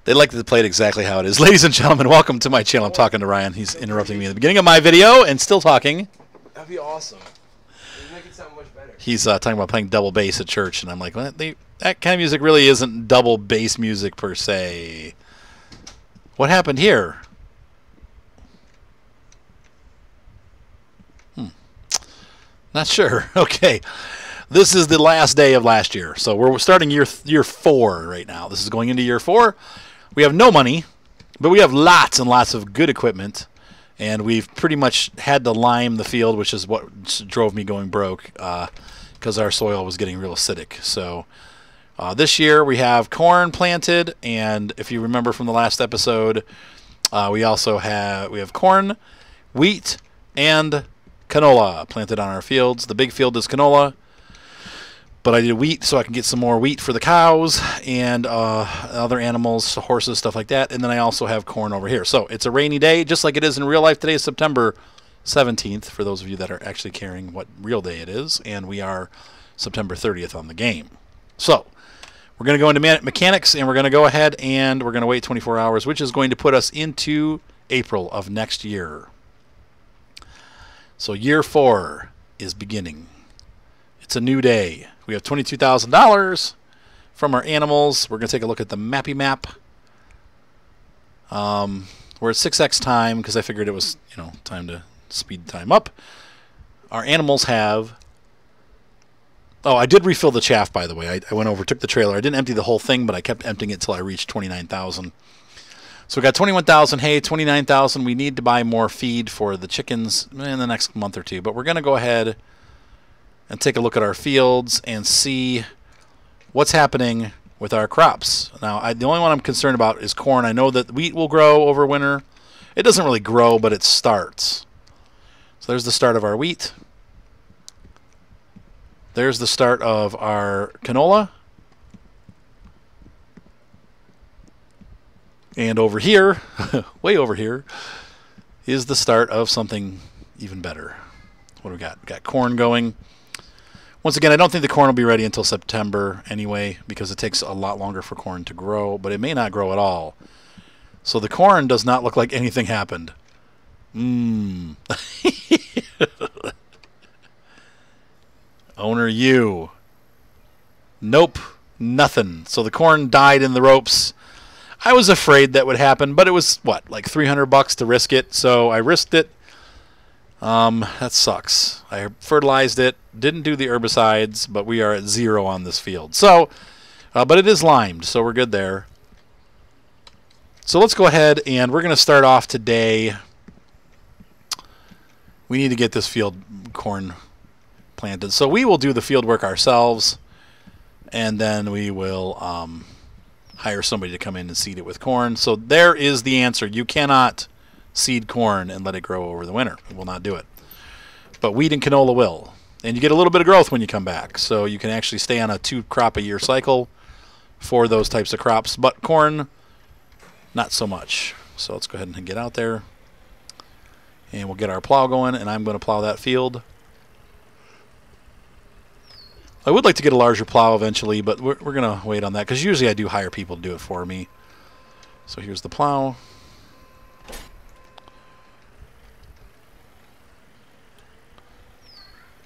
They like to play it exactly how it is. Ladies and gentlemen, welcome to my channel. I'm talking to Ryan. He's interrupting me at the beginning of my video and still talking. That'd be awesome. It'd make it sound much better. He's talking about playing double bass at church, and I'm like, well, that kind of music really isn't double bass music per se. What happened here? Not sure. Okay. This is the last day of last year. So we're starting year 4 right now. This is going into year 4. We have no money, but we have lots and lots of good equipment. And we've pretty much had to lime the field, which is what drove me going broke, because our soil was getting real acidic. So this year we have corn planted, and if you remember from the last episode, we have corn, wheat, and canola planted on our fields. The big field is canola, but I did wheat so I can get some more wheat for the cows and other animals, horses, stuff like that. And then I also have corn over here. So it's a rainy day, just like it is in real life. Today is September 17th, for those of you that are actually caring what real day it is. And we are September 30th on the game. So we're going to go into mechanics, and we're going to go ahead and we're going to wait 24 hours, which is going to put us into April of next year. So year 4 is beginning. It's a new day. We have $22,000 from our animals. We're going to take a look at the mappy map. We're at 6x time because I figured it was, time to speed time up. Our animals have... Oh, I did refill the chaff, by the way. I went over, took the trailer. I didn't empty the whole thing, but I kept emptying it until I reached 29,000. So we got 21,000 hay, 29,000. We need to buy more feed for the chickens in the next month or two. But we're going to go ahead and take a look at our fields and see what's happening with our crops. Now, the only one I'm concerned about is corn. I know that wheat will grow over winter. It doesn't really grow, but it starts. So there's the start of our wheat. There's the start of our canola. And over here, way over here, is the start of something even better. What do we got? We got corn going. Once again, I don't think the corn will be ready until September anyway, because it takes a lot longer for corn to grow, but it may not grow at all. So the corn does not look like anything happened. Owner you. Nope, nothing. So the corn died in the ropes. I was afraid that would happen, but it was, what, like $300 to risk it, so I risked it. That sucks. I fertilized it, didn't do the herbicides, but we are at 0 on this field. So, but it is limed, so we're good there. So let's go ahead, and we're going to start off today. We need to get this field corn planted. So we will do the field work ourselves, and then we will hire somebody to come in and seed it with corn. So there is the answer. You cannot seed corn and let it grow over the winter. It will not do it. But wheat and canola will. And you get a little bit of growth when you come back. So you can actually stay on a 2-crop-a-year cycle for those types of crops. But corn, not so much. So let's go ahead and get out there. And we'll get our plow going, and I'm going to plow that field. I would like to get a larger plow eventually, but we're going to wait on that, because usually I do hire people to do it for me. So here's the plow.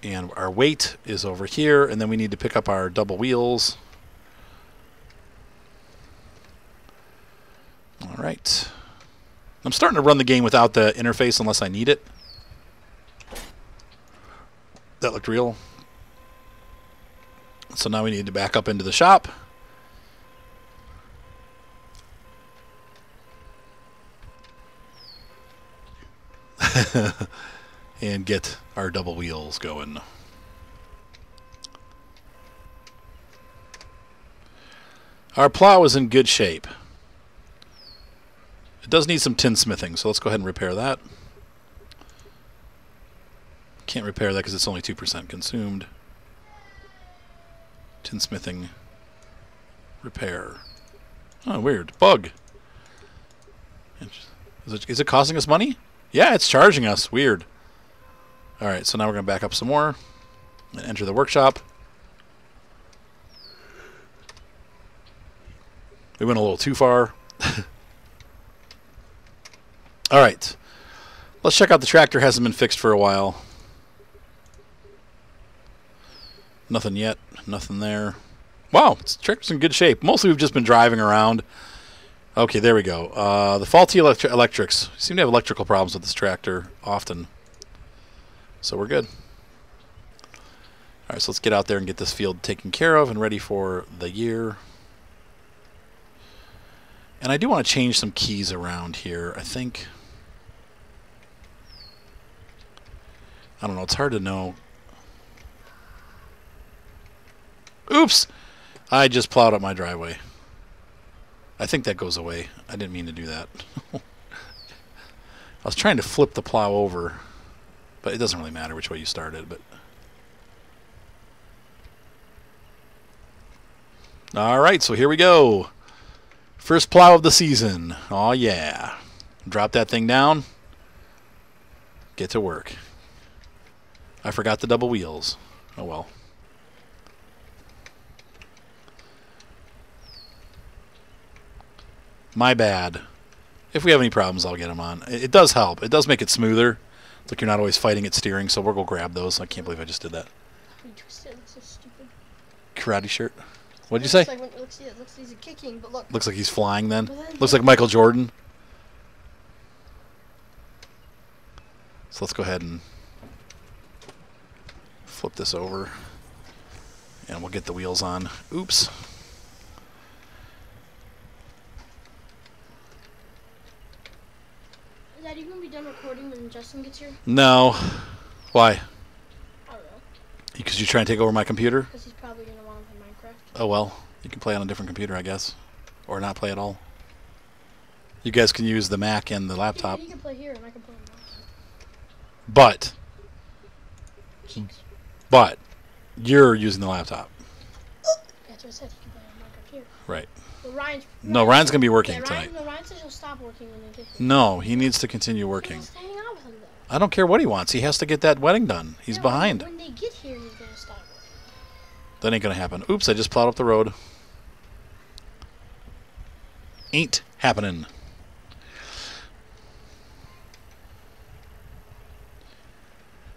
And our weight is over here, and then we need to pick up our double wheels. All right. I'm starting to run the game without the interface unless I need it. That looked real. So now we need to back up into the shop. And get our double wheels going. Our plow is in good shape. It does need some tinsmithing, so let's go ahead and repair that. Can't repair that because it's only 2% consumed. Tinsmithing. Repair. Oh, weird. Bug. Is it costing us money? Yeah, it's charging us. Weird. Alright, so now we're going to back up some more and enter the workshop. We went a little too far. All right. Let's check out the tractor. Hasn't been fixed for a while. Nothing yet. Nothing there. Wow, the tractor's in good shape. Mostly we've just been driving around. Okay, there we go. The faulty electrics. We seem to have electrical problems with this tractor often. So we're good. All right, so let's get out there and get this field taken care of and ready for the year. And I do want to change some keys around here, I think. I don't know, it's hard to know. Oops! I just plowed up my driveway. I think that goes away. I didn't mean to do that. I was trying to flip the plow over, but it doesn't really matter which way you start it. But all right, so here we go. First plow of the season. Oh yeah. Drop that thing down. Get to work. I forgot the double wheels. Oh well. My bad. If we have any problems, I'll get them on. It does help. It does make it smoother. It's like you're not always fighting at steering, so we'll go grab those. I can't believe I just did that. Twisted, looks so stupid. Karate shirt. What'd you say? Like it looks like he's kicking, but look. Looks like he's flying then. Looks like Michael Jordan. So let's go ahead and flip this over. And we'll get the wheels on. Oops. Is that even gonna be done recording when Justin gets here? No. Why? I don't know. Because you're trying to take over my computer? Because he's probably gonna want to play Minecraft. Oh well. You can play on a different computer, I guess. Or not play at all. You guys can use the Mac and the laptop. He can play here and I can play on laptop. But you're using the laptop. That's what I said. He can play on Minecraft here. Right. But Ryan's Ryan's going to be working tonight. Ryan says he'll stop working when they get here. No, he needs to continue working. He's hanging out with him though. I don't care what he wants. He has to get that wedding done. He's No, behind. When they get here, he's gonna stop working. That ain't going to happen. Oops, I just plowed up the road. Ain't happening.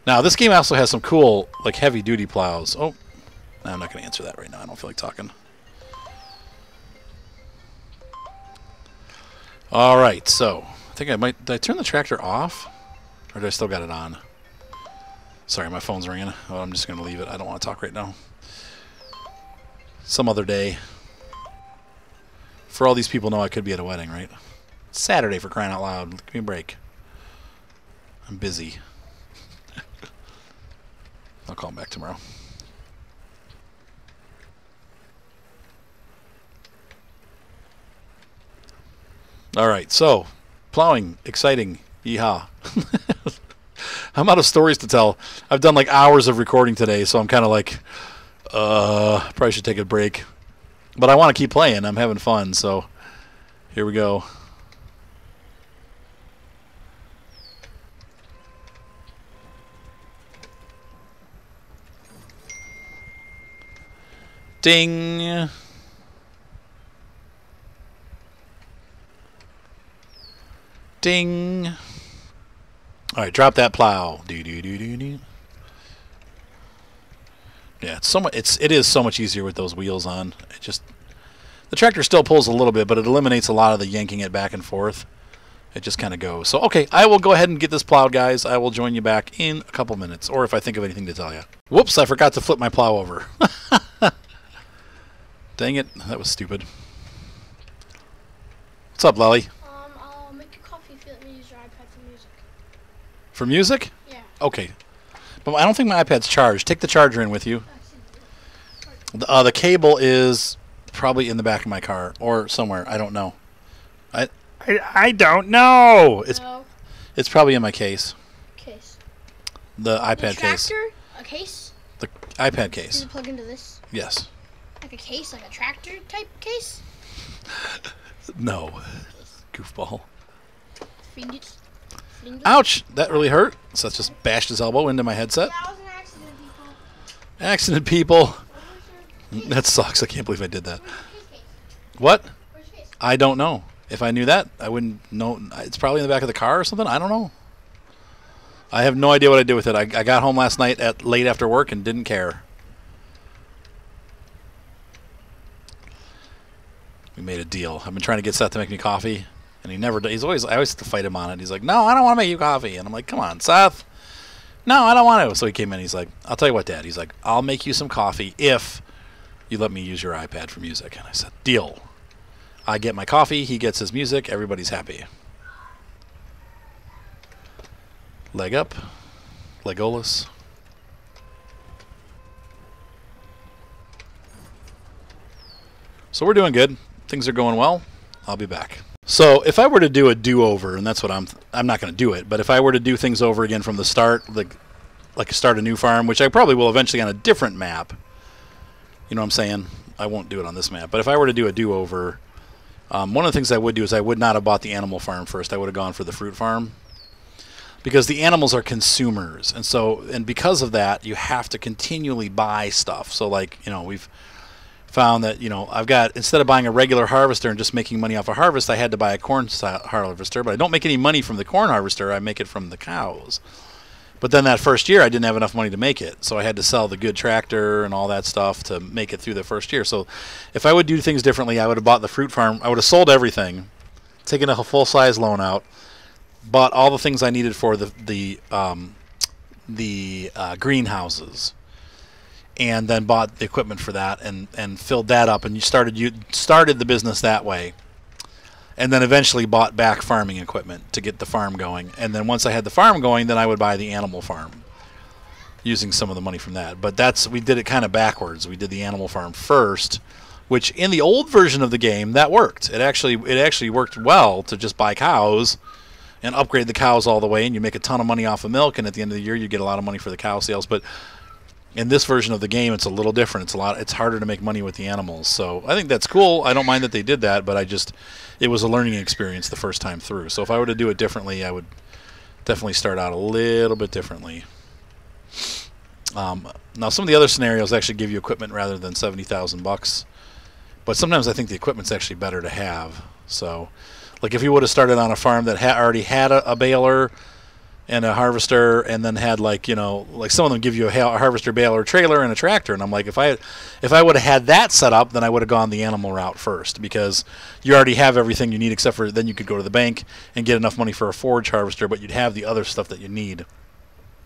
Now, this game also has some cool, like, heavy-duty plows. Oh, no, I'm not going to answer that right now. I don't feel like talking. All right, so I think I might... Did I turn the tractor off? Or do I still got it on? Sorry, my phone's ringing. Oh, I'm just going to leave it. I don't want to talk right now. Some other day. For all these people know I could be at a wedding, right? It's Saturday, for crying out loud. Give me a break. I'm busy. I'll call him back tomorrow. All right, so plowing, exciting, yeehaw. I'm out of stories to tell. I've done like hours of recording today, so I'm kind of like, probably should take a break. But I want to keep playing. I'm having fun, so here we go. Ding. Ding. All right, drop that plow. Do do do do do. Yeah, it is so much easier with those wheels on. It just the tractor still pulls a little bit, but it eliminates a lot of the yanking it back and forth. It just kind of goes. So okay, I will go ahead and get this plowed, guys. I will join you back in a couple minutes, or if I think of anything to tell you. Whoops, I forgot to flip my plow over. Dang it, that was stupid. What's up, Lolly? I'll make you coffee if you let me use your iPad for music. For music? Yeah. Okay. But I don't think my iPad's charged. Take the charger in with you. The cable is probably in the back of my car or somewhere. I don't know. I don't know. It's probably in my case. Case. The iPad case. A case? The iPad Does case. it plug into this? Yes. Like a case? Like a tractor type case? No. Goofball. Fingers. Ouch! That really hurt. So that's just bashed his elbow into my headset. That was an accident, people. Accident, people. Where's your case? That sucks. I can't believe I did that. Where's your case? What? Where's your case? I don't know. If I knew that, I wouldn't know. It's probably in the back of the car or something. I don't know. I have no idea what I did with it. I got home last night at late after work and didn't care. We made a deal. I've been trying to get Seth to make me coffee, and he never does. I always have to fight him on it. He's like, no, I don't want to make you coffee. And I'm like, come on, Seth. No, I don't want to. So he came in. He's like, I'll tell you what, Dad. He's like, I'll make you some coffee if you let me use your iPad for music. And I said, deal. I get my coffee. He gets his music. Everybody's happy. Leg up. Legolas. So we're doing good. Things are going well. I'll be back. So if I were to do a do-over, and that's what I'm not going to do it, but if I were to do things over again from the start, like start a new farm, which I probably will eventually on a different map, you know what I'm saying? I won't do it on this map. But if I were to do a do-over, one of the things I would do is I would not have bought the animal farm first. I would have gone for the fruit farm. Because the animals are consumers, and because of that, you have to continually buy stuff. So, like, you know, we've found that, you know, instead of buying a regular harvester and just making money off a harvest, I had to buy a corn harvester. But I don't make any money from the corn harvester. I make it from the cows. But then that first year, I didn't have enough money to make it, so I had to sell the good tractor and all that stuff to make it through the first year. So, if I would do things differently, I would have bought the fruit farm. I would have sold everything, taken a full-size loan out. Bought all the things I needed for the greenhouses, and then bought the equipment for that, and filled that up, and you started the business that way, and then eventually bought back farming equipment to get the farm going, and then once I had the farm going, then I would buy the animal farm, using some of the money from that. But we did it kind of backwards. We did the animal farm first, which in the old version of the game that worked. It actually worked well to just buy cows and upgrade the cows all the way, and you make a ton of money off of milk, and at the end of the year you get a lot of money for the cow sales. But in this version of the game, it's a little different. It's harder to make money with the animals. So I think that's cool. I don't mind that they did that, but it was a learning experience the first time through. So if I were to do it differently, I would definitely start out a little bit differently. Now some of the other scenarios actually give you equipment rather than $70,000, but sometimes I think the equipment's actually better to have. So, like if you would have started on a farm that already had a baler and a harvester, and then had, like, you know, like some of them give you a harvester, baler, trailer, and a tractor, and I'm like, if I would have had that set up, then I would have gone the animal route first, because you already have everything you need, except for then you could go to the bank and get enough money for a forage harvester, but you'd have the other stuff that you need.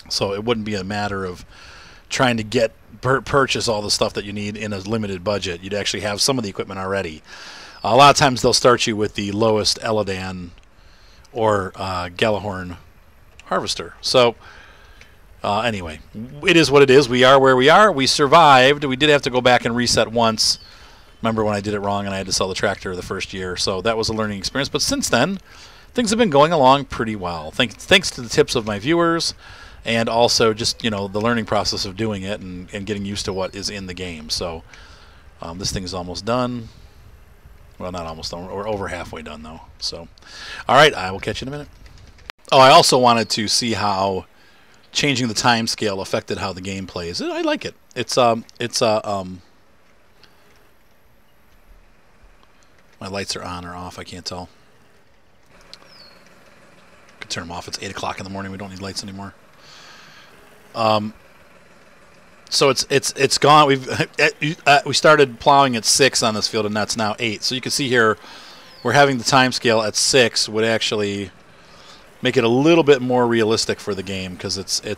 So it wouldn't be a matter of trying to purchase all the stuff that you need in a limited budget. You'd actually have some of the equipment already. A lot of times they'll start you with the lowest Elladan or Gjallarhorn harvester. So anyway, it is what it is. We are where we are. We survived. We did have to go back and reset once. Remember when I did it wrong and I had to sell the tractor the first year. So that was a learning experience. But since then, things have been going along pretty well. Thanks to the tips of my viewers, and also just, you know, the learning process of doing it and getting used to what is in the game. So this thing is almost done. Well, not almost done. We're over halfway done, though. So, all right, I will catch you in a minute. Oh, I also wanted to see how changing the time scale affected how the game plays. I like it. My lights are on or off. I can't tell. Could turn them off. It's 8 o'clock in the morning. We don't need lights anymore. So it's gone. We started plowing at 6 on this field, and that's now 8. So you can see here, we're having the time scale at 6 would actually make it a little bit more realistic for the game, because it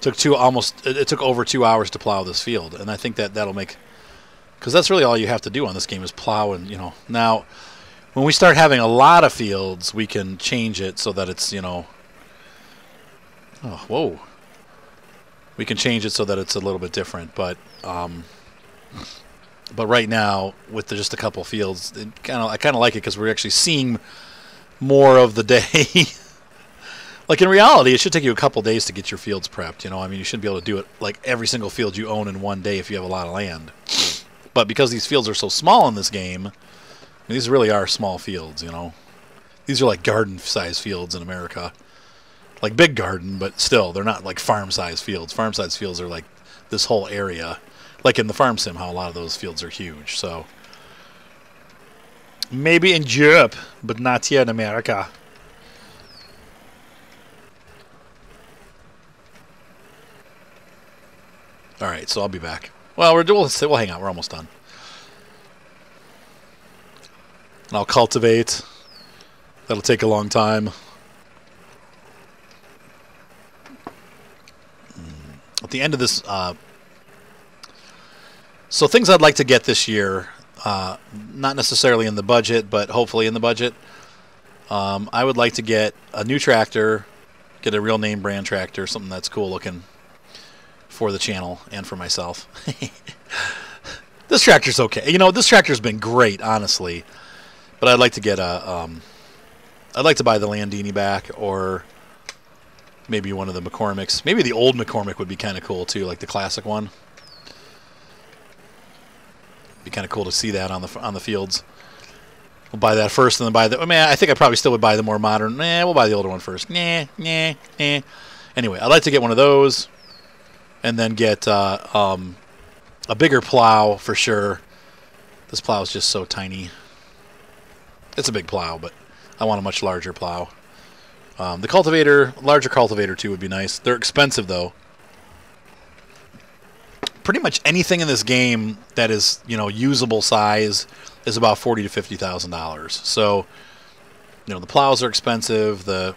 took over 2 hours to plow this field, and I think that'll make, because that's really all you have to do on this game is plow. And, you know, now when we start having a lot of fields, we can change it so that it's, you know, we can change it so that it's a little bit different. But right now, with just a couple fields, I kind of like it, because we're actually seeing more of the day. Like, in reality, it should take you a couple days to get your fields prepped. You know, I mean, you shouldn't be able to do it like every single field you own in one day if you have a lot of land. But because these fields are so small in this game, these really are small fields. You know, these are like garden-sized fields in America. Like big garden, but still, they're not like farm-sized fields. Farm-sized fields are like this whole area, like in the farm sim, how a lot of those fields are huge. So Maybe in Europe, but not here in America. All right, so I'll be back. Well, we'll hang out. We're almost done. And I'll cultivate. That'll take a long time. At the end of this, so things I'd like to get this year, not necessarily in the budget, but hopefully in the budget. I would like to get a new tractor, get a real name brand tractor, something that's cool looking for the channel and for myself. This tractor's okay. You know, this tractor's been great, honestly. But I'd like to get a, I'd like to buy the Landini back, or maybe one of the McCormicks. Maybe the old McCormick would be kind of cool too, like the classic one. Be kind of cool to see that on the fields. We'll buy that first, and then buy the. I mean, I think I probably still would buy the more modern. We'll buy the older one first. Anyway, I'd like to get one of those, and then get a bigger plow for sure. This plow is just so tiny. It's a big plow, but I want a much larger plow. The cultivator, larger cultivator too, would be nice. They're expensive though. Pretty much anything in this game that is, you know, usable size is about $40,000 to $50,000. So, you know, the plows are expensive. The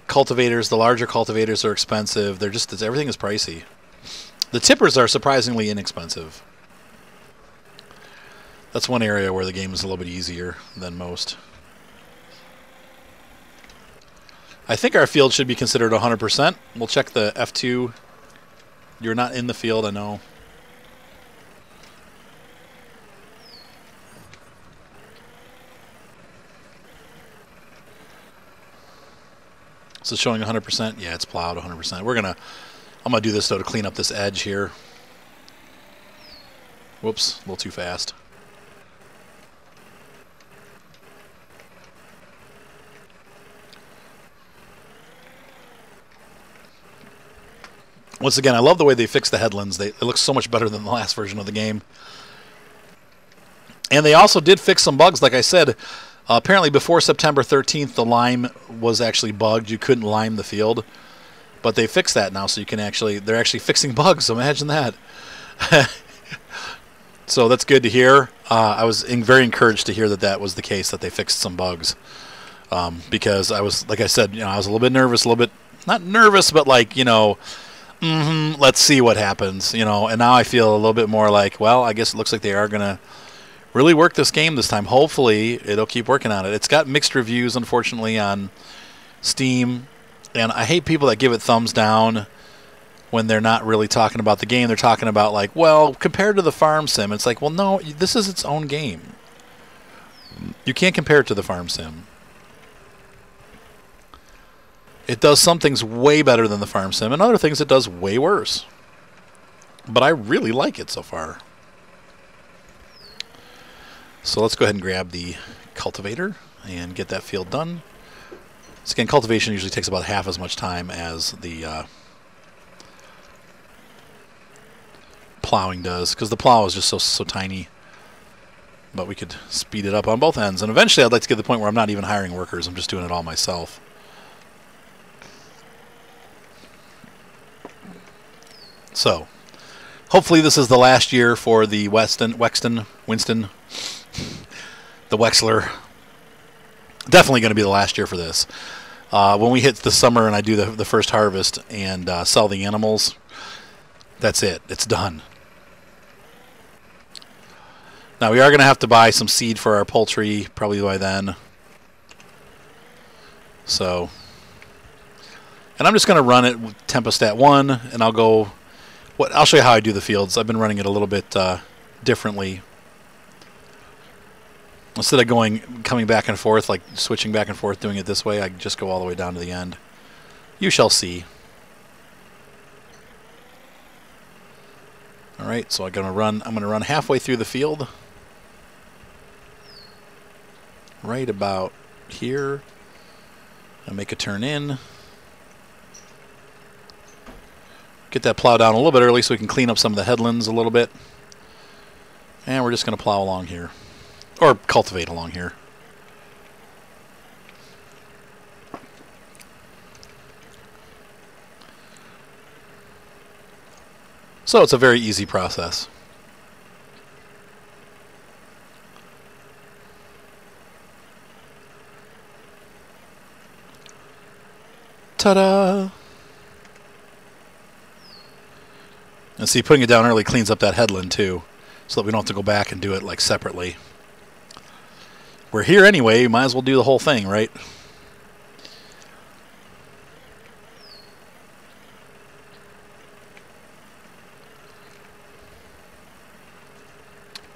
cultivators, the larger cultivators are expensive. They're just, everything is pricey. The tippers are surprisingly inexpensive. That's one area where the game is a little bit easier than most. I think our field should be considered 100%. We'll check the F2. You're not in the field, I know. So it's showing 100%. Yeah, it's plowed 100%. I'm gonna do this though to clean up this edge here. Whoops, a little too fast. Once again, I love the way they fixed the headlands. It looks so much better than the last version of the game. And they also did fix some bugs, like I said. Apparently before September 13th, the lime was actually bugged. You couldn't lime the field. But they fixed that now, so you can they're actually fixing bugs, so imagine that. So that's good to hear. I was very encouraged to hear that that was the case, that they fixed some bugs. Because I was, like I said, you know, I was a little bit nervous, not nervous, but like, you know, let's see what happens, you know. And now I feel a little bit more like, well, I guess it looks like they are going to really work this game this time. Hopefully, it'll keep working on it. It's got mixed reviews, unfortunately, on Steam. And I hate people that give it thumbs down when they're not really talking about the game. They're talking about, like, well, compared to the Farm Sim. It's like, well, no, this is its own game. You can't compare it to the Farm Sim. It does some things way better than the Farm Sim, and other things it does way worse. But I really like it so far. So let's go ahead and grab the cultivator and get that field done. So again, cultivation usually takes about half as much time as the plowing does, because the plow is just so tiny. But we could speed it up on both ends. And eventually I'd like to get to the point where I'm not even hiring workers. I'm just doing it all myself. So, hopefully this is the last year for the Winston, the Wexler. Definitely going to be the last year for this. When we hit the summer and I do the first harvest and sell the animals, that's it. It's done. Now, we are going to have to buy some seed for our poultry probably by then. So, and I'm just going to run it with Tempestat 1, and I'll go... I'll show you how I do the fields. I've been running it a little bit differently. Instead of coming back and forth, like switching back and forth, doing it this way, I just go all the way down to the end. You shall see. All right, so I'm going to run halfway through the field. Right about here. I make a turn in. Get that plow down a little bit early so we can clean up some of the headlands a little bit. And we're just going to plow along here. or cultivate along here. So it's a very easy process. Ta-da! And see, putting it down early cleans up that headland too, so that we don't have to go back and do it like separately. We're here anyway, might as well do the whole thing, right?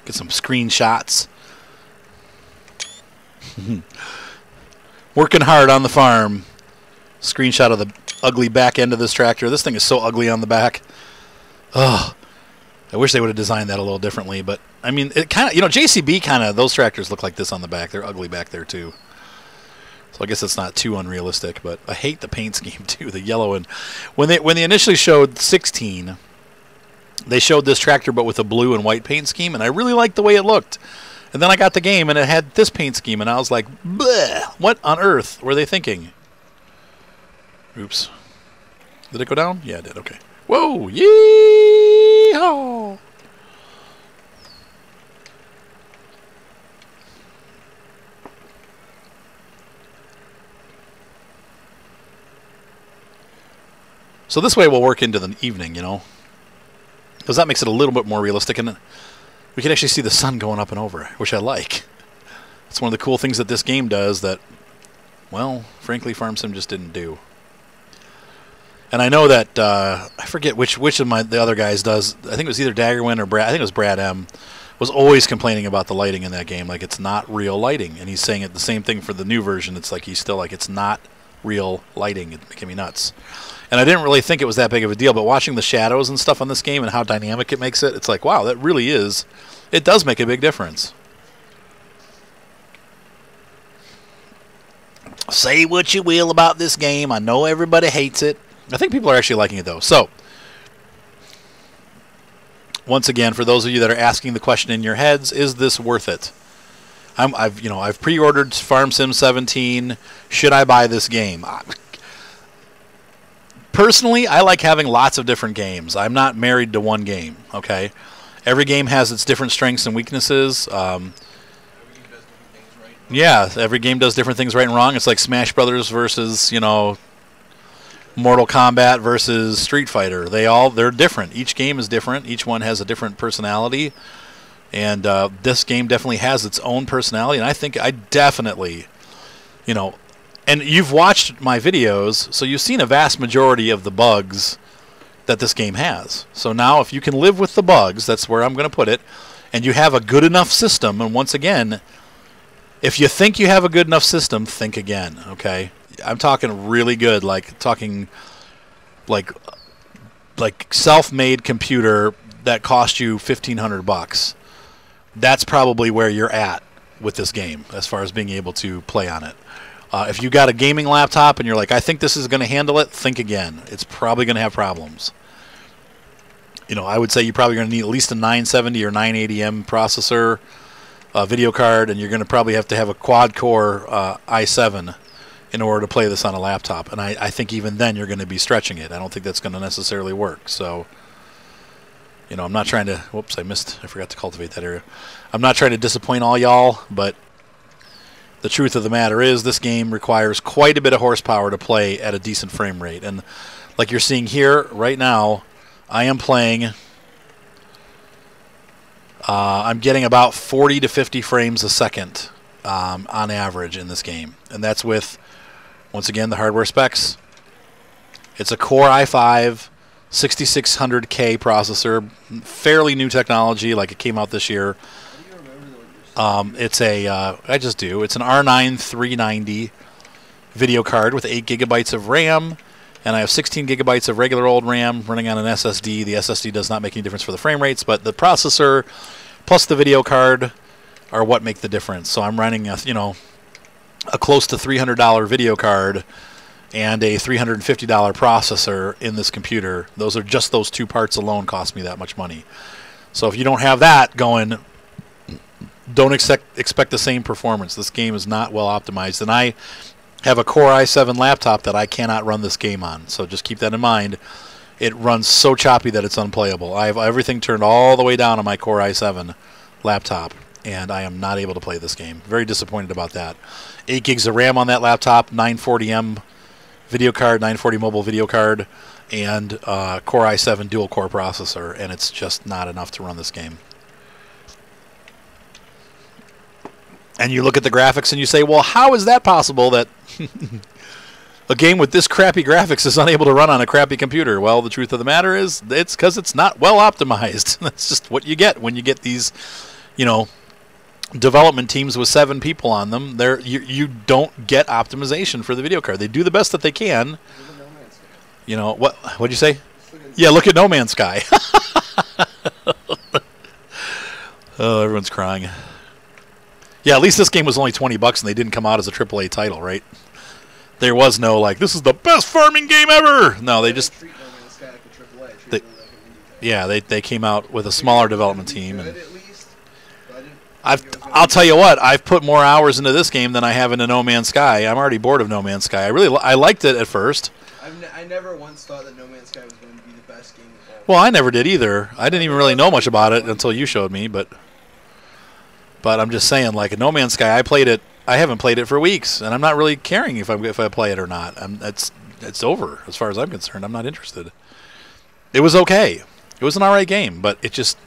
Get some screenshots. Working hard on the farm. Screenshot of the ugly back end of this tractor. This thing is so ugly on the back. Ugh. I wish they would have designed that a little differently, but I mean, it kind of, you know, JCB kind of, those tractors look like this on the back. They're ugly back there too. So I guess it's not too unrealistic, but I hate the paint scheme too, the yellow. And when they initially showed 16, they showed this tractor but with a blue and white paint scheme, and I really liked the way it looked. And then I got the game and it had this paint scheme, and I was like, bleh, what on earth were they thinking? Oops. Did it go down? Yeah, it did. Okay. Whoa! Yee-haw! So this way we'll work into the evening, you know, because that makes it a little bit more realistic, and we can actually see the sun going up and over, which I like. It's one of the cool things that this game does that, well, frankly, Farm Sim just didn't do. And I know that I forget which of the other guys does. I think it was either Daggerwin or Brad. I think it was Brad M. Was always complaining about the lighting in that game, like it's not real lighting. And he's saying it the same thing for the new version. It's like he's still like it's not real lighting. It's making me nuts. And I didn't really think it was that big of a deal, but watching the shadows and stuff on this game and how dynamic it makes it, it's like, wow, that really is. It does make a big difference. Say what you will about this game. I know everybody hates it. I think people are actually liking it though. So, once again, for those of you that are asking the question in your heads, is this worth it? I've pre-ordered Farm Sim 17. Should I buy this game? Personally, I like having lots of different games. I'm not married to one game. Okay, every game has its different strengths and weaknesses. Yeah, every game does different things right and wrong. It's like Smash Brothers versus, you know, Mortal Kombat versus Street Fighter. They're different. Each game is different. Each one has a different personality. And this game definitely has its own personality. And I think I definitely, you know, and you've watched my videos, so you've seen a vast majority of the bugs that this game has. So now if you can live with the bugs, that's where I'm going to put it, and you have a good enough system, and once again, if you think you have a good enough system, think again, okay? I'm talking really good, like talking like self-made computer that cost you $1,500. That's probably where you're at with this game as far as being able to play on it. If you got a gaming laptop and you're like, I think this is going to handle it, think again. It's probably going to have problems. You know, I would say you're probably going to need at least a 970 or 980M processor, video card, and you're going to probably have to have a quad-core i7 in order to play this on a laptop. And I think even then you're going to be stretching it. I don't think that's going to necessarily work. So, you know, I'm not trying to... Whoops, I forgot to cultivate that area. I'm not trying to disappoint all y'all, but the truth of the matter is this game requires quite a bit of horsepower to play at a decent frame rate. And like you're seeing here right now, I am playing... I'm getting about 40 to 50 frames a second on average in this game. And that's with, once again, the hardware specs. It's a Core i5 6600K processor, fairly new technology, like it came out this year. It's I just do. It's an R9 390 video card with 8 gigabytes of RAM, and I have 16 gigabytes of regular old RAM running on an SSD. The SSD does not make any difference for the frame rates, but the processor plus the video card are what make the difference. So I'm running a close to $300 video card and a $350 processor in this computer. Those are just those two parts alone cost me that much money. So if you don't have that going, don't expect the same performance. This game is not well optimized, and I have a Core i7 laptop that I cannot run this game on. So just keep that in mind. It runs so choppy that it's unplayable. I have everything turned all the way down on my Core i7 laptop, and I am not able to play this game. Very disappointed about that. 8 gigs of RAM on that laptop, 940M video card, 940 mobile video card, and Core i7 dual-core processor, and it's just not enough to run this game. And you look at the graphics and you say, well, how is that possible that a game with this crappy graphics is unable to run on a crappy computer? Well, the truth of the matter is it's because it's not well optimized. That's just what you get when you get these, you know, development teams with 7 people on them. You don't get optimization for the video card. They do the best that they can. You know, what'd you say? Yeah, look at No Man's Sky. Oh, everyone's crying. Yeah, at least this game was only $20 and they didn't come out as a AAA title, right? There was no, like, this is the best farming game ever! No, they just... Treat No Man's Sky like a AAA. Treat it like an indie game. Yeah, they came out with a smaller development team. Good, And at least, but I didn't think it was gonna I'll be tell you what, I've put more hours into this game than I have into No Man's Sky. I'm already bored of No Man's Sky. I liked it at first. I never once thought that No Man's Sky was going to be the best game of all. Well, I never did either. I didn't even really know much about it until you showed me, but I'm just saying, like, No Man's Sky, I haven't played it for weeks, and I'm not really caring if I play it or not. It's over as far as I'm concerned. I'm not interested. It was okay. It was an alright game, but it just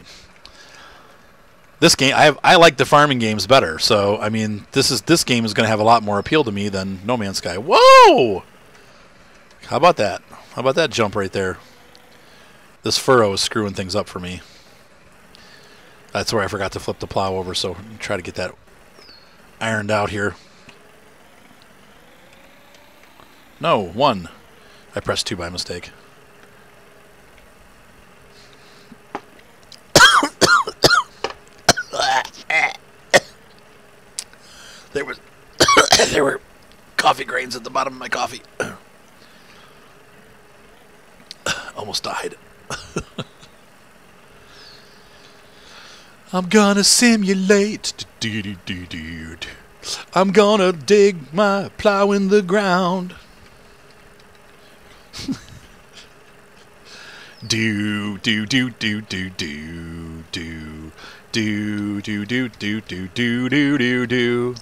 this game I like the farming games better. So I mean, this game is going to have a lot more appeal to me than No Man's Sky. Whoa! How about that? How about that jump right there? This furrow is screwing things up for me. That's where I forgot to flip the plow over, so try to get that ironed out here. No, 1. I pressed 2 by mistake. There were coffee grains at the bottom of my coffee. Almost died. I'm gonna simulate. I'm gonna dig my plow in the ground. Do do do do do do do do do do do do do do do.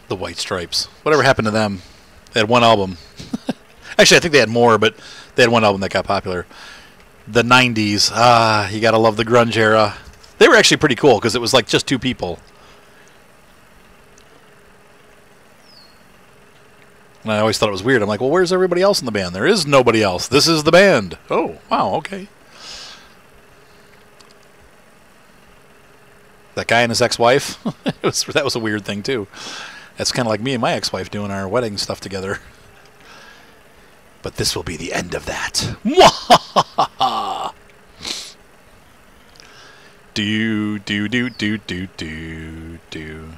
The White Stripes. Whatever happened to them? They had one album. Actually, I think they had more, but they had one album that got popular. The 90s. You gotta love the grunge era. They were actually pretty cool because it was like just 2 people. And I always thought it was weird. I'm like, well, where's everybody else in the band? There is nobody else. This is the band. Oh, wow, okay. That guy and his ex-wife. That was a weird thing, too. That's kind of like me and my ex-wife doing our wedding stuff together. But this will be the end of that. Do do do do do do do.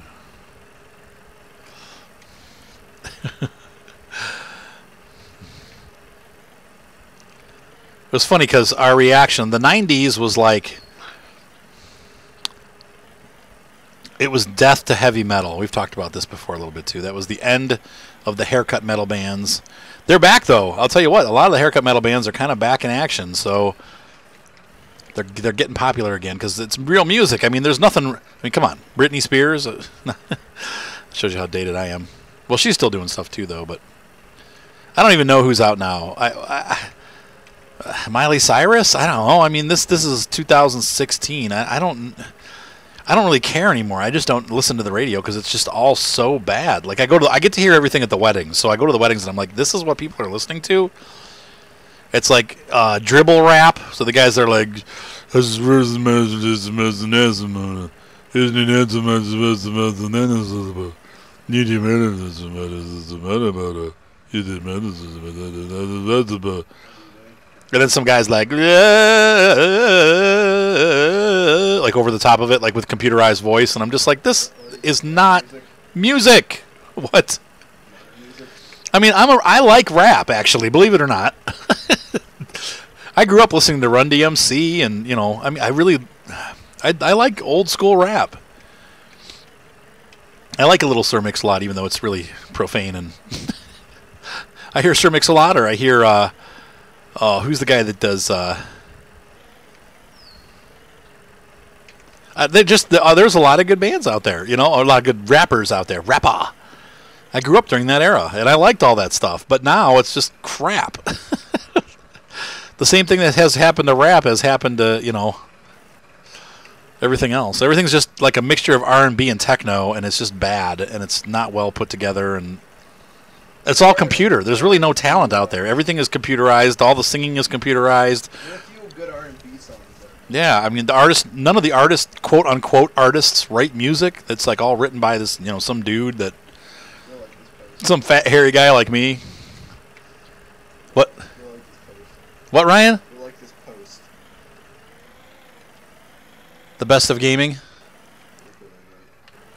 It was funny because our reaction, the 90s was like, it was death to heavy metal. We've talked about this before a little bit too. That was the end of the haircut metal bands. They're back though. I'll tell you what, a lot of the haircut metal bands are kind of back in action. So they're getting popular again because it's real music. I mean, there's nothing. I mean, come on, Britney Spears. Shows you how dated I am. Well, she's still doing stuff too, though. But I don't even know who's out now. Miley Cyrus? I don't know. I mean, this is 2016. I don't really care anymore. I just don't listen to the radio because it's just all so bad. Like I get to hear everything at the weddings. So I go to the weddings and I'm like, this is what people are listening to. It's like dribble rap. So the guys are like, and then some guys like over the top of it, like with computerized voice, and I'm just like, this is not music. What? I mean, I like rap, actually, believe it or not. I grew up listening to Run DMC, and I mean, I I like old school rap. I like a little Sir Mix-a-Lot, even though it's really profane. And I hear Sir Mix-a-Lot, or I hear who's the guy that does? There's a lot of good bands out there, you know, a lot of good rappers out there. Rapper. I grew up during that era, and I liked all that stuff. But now it's just crap. The same thing that has happened to rap has happened to, you know, everything else. Everything's just like a mixture of R&B and techno, and it's just bad, and it's not well put together, and it's all computer. There's really no talent out there. Everything is computerized. All the singing is computerized. There are a few good R&B songs. Yeah, I mean, none of the artists, quote unquote artists, write music that's like all written by this, you know, some dude that, some fat hairy guy like me. What? What, Ryan? I like this post. The best of gaming?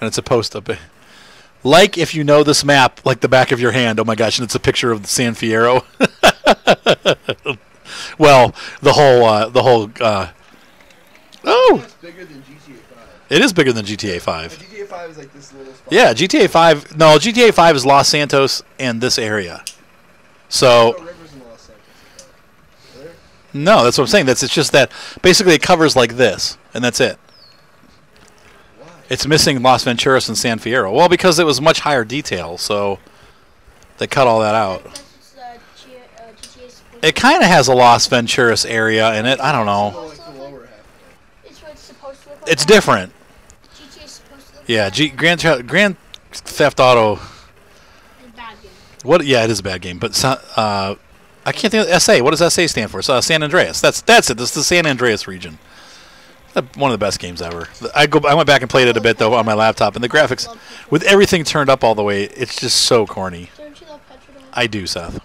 And it's a post up it. Like if you know this map like the back of your hand. Oh my gosh, and it's a picture of San Fierro. Well, the whole oh, It's bigger than GTA 5. it is bigger than GTA 5. GTA 5 is like this little spot. Yeah, GTA 5. No, GTA 5 is Los Santos and this area. So No rivers in Los Santos. Are there? no, that's what I'm saying. It's just that basically it covers like this, and that's it. Why? It's missing Las Venturas and San Fierro. Well, because it was much higher detail, so they cut all that out. Because it's GTA supposed It kind of has a Las Venturas area in it. I don't Oh, know. like the lower half. It's what it's supposed to look like. It's different. GTA is supposed to look Yeah, like. Grand Theft Auto. It's a bad game. What? Yeah, it is a bad game. But I can't think of SA. What does SA stand for? San Andreas. That's it. This is the San Andreas region. One of the best games ever. I went back and played it a bit though on my laptop, and the graphics, with everything turned up all the way, it's just so corny. Don't you love Petrodol? I do, Seth.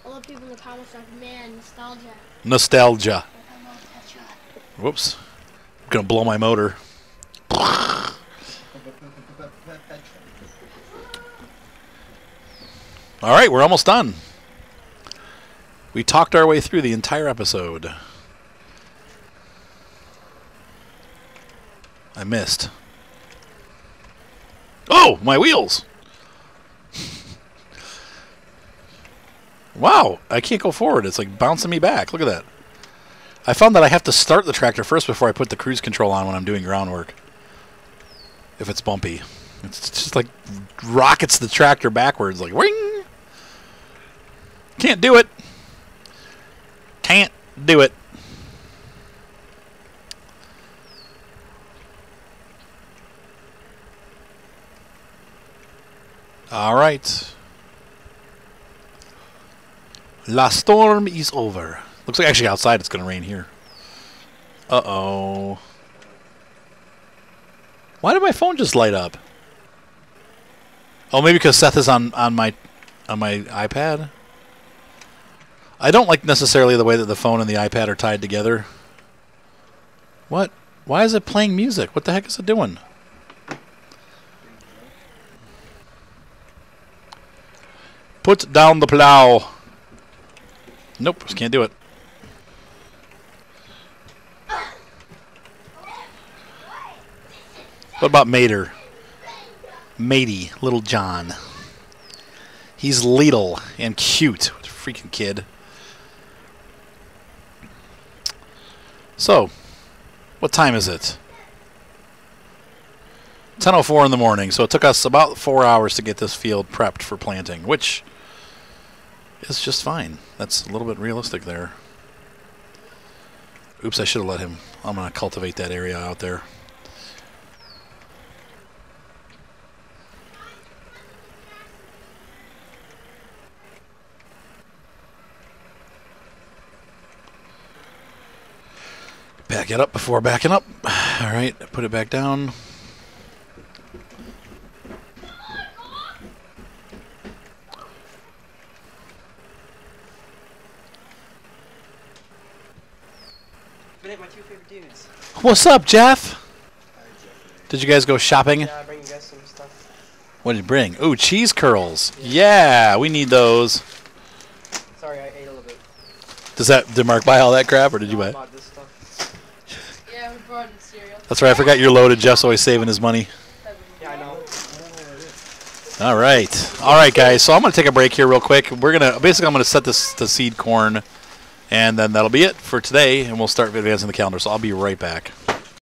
A lot of people in the comments are like, man, nostalgia. Nostalgia. I love Petrodol. Whoops. I'm gonna blow my motor. All right, we're almost done. We talked our way through the entire episode. I missed. Oh, my wheels! Wow, I can't go forward. It's like bouncing me back. Look at that. I found that I have to start the tractor first before I put the cruise control on when I'm doing groundwork. If it's bumpy. It's just like rockets the tractor backwards, like ring! Can't do it. Can't do it. All right. La storm is over. Looks like actually outside it's going to rain here. Uh-oh. Why did my phone just light up? Oh, maybe because Seth is on my iPad. I don't like necessarily the way that the phone and the iPad are tied together. What? Why is it playing music? What the heck is it doing? Put down the plow. Nope, just can't do it. What about Mater? Matey, little John. He's little and cute. What a freaking kid. So, what time is it? 10:04 in the morning. So it took us about 4 hours to get this field prepped for planting, which is just fine. That's a little bit realistic there. Oops, I should have let him. I'm going to cultivate that area out there. Back it up before backing up. All right, put it back down. My two favorite dudes. What's up, Jeff? Did you guys go shopping? Yeah, I bring you guys some stuff. What did you bring? Ooh, cheese curls. Yeah, we need those. Sorry, I ate a little bit. Did Mark buy all that crap, or did you No, I buy it? bought this stuff. Yeah, we brought in cereal. That's right. I forgot you're loaded. Jeff's always saving his money. Yeah, I know. All right, guys. So I'm gonna take a break here real quick. I'm gonna set this to seed corn, and then that'll be it for today, and we'll start advancing the calendar. So I'll be right back.